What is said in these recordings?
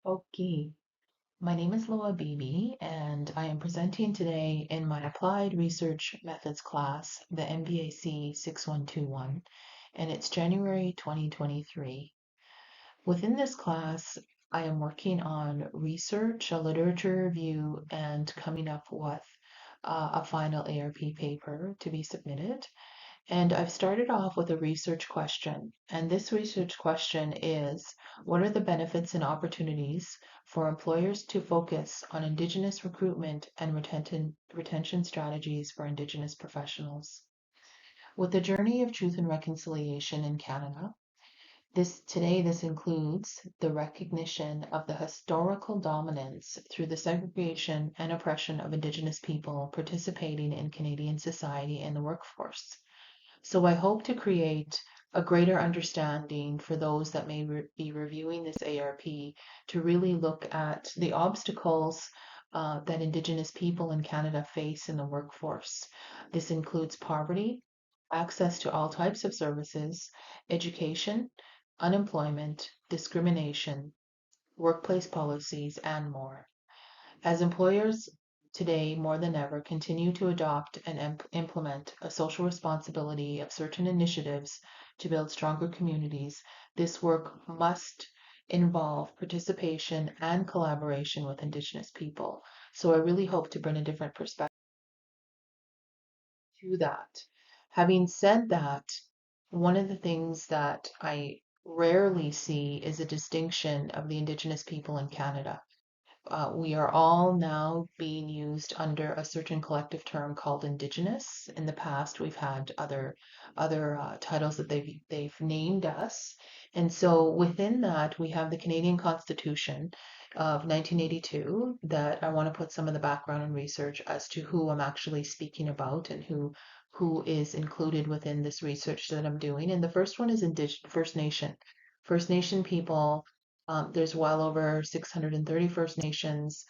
Okay, my name is Lowa Beebe, and I am presenting today in my Applied Research Methods class, the MBAC 6121, and it's January 2023. Within this class, I am working on research, a literature review, and coming up with a final ARP paper to be submitted. And I've started off with a research question. And this research question is, what are the benefits and opportunities for employers to focus on Indigenous recruitment and retention strategies for Indigenous professionals? With the journey of truth and reconciliation in Canada, this includes the recognition of the historical dominance through the segregation and oppression of Indigenous people participating in Canadian society and the workforce. So I hope to create a greater understanding for those that may be reviewing this ARP to really look at the obstacles that Indigenous people in Canada face in the workforce. This includes poverty, access to all types of services, education, unemployment, discrimination, workplace policies, and more. As employers today more than ever continue to adopt and implement a social responsibility of certain initiatives to build stronger communities, this work must involve participation and collaboration with Indigenous people. So I really hope to bring a different perspective to that. Having said that, one of the things that I rarely see is a distinction of the Indigenous people in Canada. We are all now being used under a certain collective term called Indigenous. In the past, we've had other titles that they've named us, and so within that, we have the Canadian Constitution of 1982 that I want to put some of the background and research as to who I'm actually speaking about and who is included within this research that I'm doing. And the first one is First Nation. First Nation people, there's well over 630 First Nations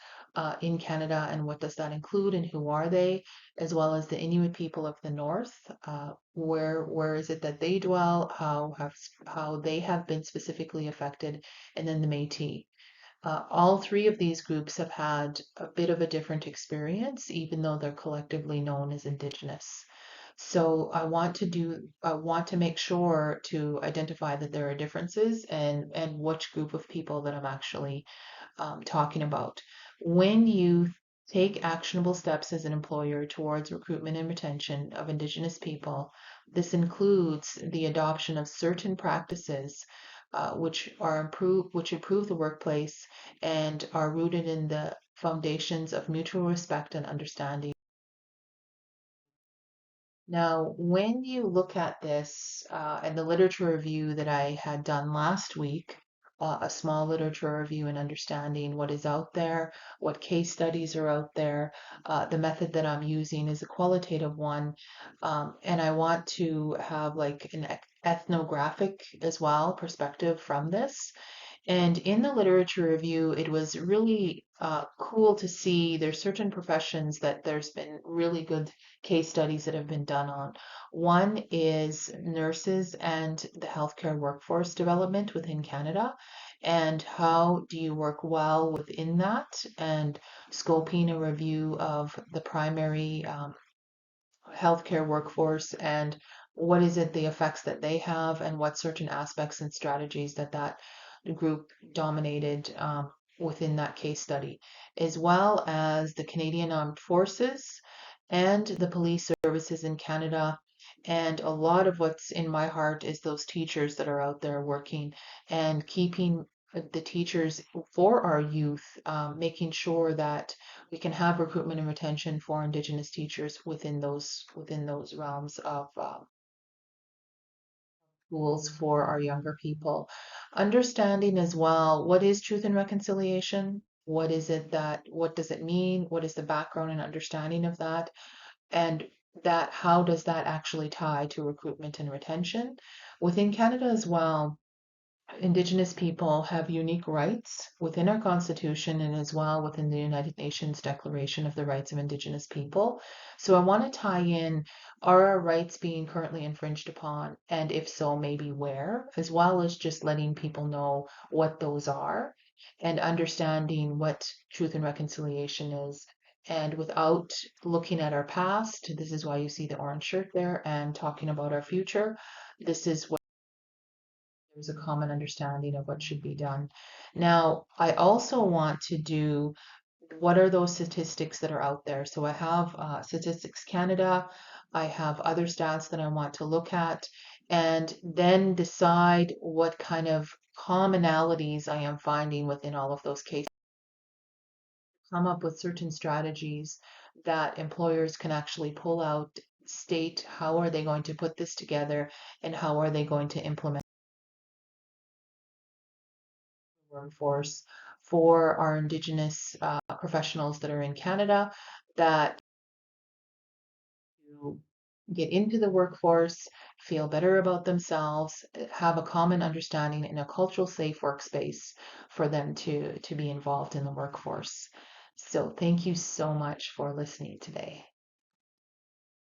in Canada, and what does that include, and who are they, as well as the Inuit people of the North. Where is it that they dwell? How they have been specifically affected, and then the Métis. All three of these groups have had a bit of a different experience, even though they're collectively known as Indigenous. So I want to make sure to identify that there are differences and which group of people that I'm actually talking about. When you take actionable steps as an employer towards recruitment and retention of Indigenous people, this includes the adoption of certain practices which improve the workplace and are rooted in the foundations of mutual respect and understanding. Now, when you look at this and the literature review that I had done last week, a small literature review and understanding what is out there, what case studies are out there, the method that I'm using is a qualitative one, and I want to have like an ethnographic as well perspective from this. And in the literature review, it was really cool to see there's certain professions that there's been really good case studies that have been done on. One is nurses and the healthcare workforce development within Canada, and how do you work well within that, and scoping a review of the primary healthcare workforce and what is it the effects that they have and what certain aspects and strategies that group dominated within that case study, as well as the Canadian Armed Forces and the police services in Canada. And a lot of what's in my heart is those teachers that are out there working and keeping the teachers for our youth, making sure that we can have recruitment and retention for Indigenous teachers within those realms of schools for our younger people. Understanding as well what is truth and reconciliation, what does it mean, what is the background and understanding of that, and that how does that actually tie to recruitment and retention within Canada as well. Indigenous people have unique rights within our Constitution and as well within the United Nations Declaration of the Rights of Indigenous People. So I want to tie in, are our rights being currently infringed upon? And if so, maybe where, as well as just letting people know what those are and understanding what truth and reconciliation is. And without looking at our past, this is why you see the orange shirt there, and talking about our future, this is what there's a common understanding of what should be done. Now, I also want to do what are those statistics that are out there. So I have Statistics Canada, I have other stats that I want to look at, and then decide what kind of commonalities I am finding within all of those cases. Come up with certain strategies that employers can actually pull out, state how are they going to put this together, and how are they going to implement the workforce for our Indigenous professionals that are in Canada that to get into the workforce, feel better about themselves, have a common understanding in a cultural safe workspace for them to be involved in the workforce. So thank you so much for listening today.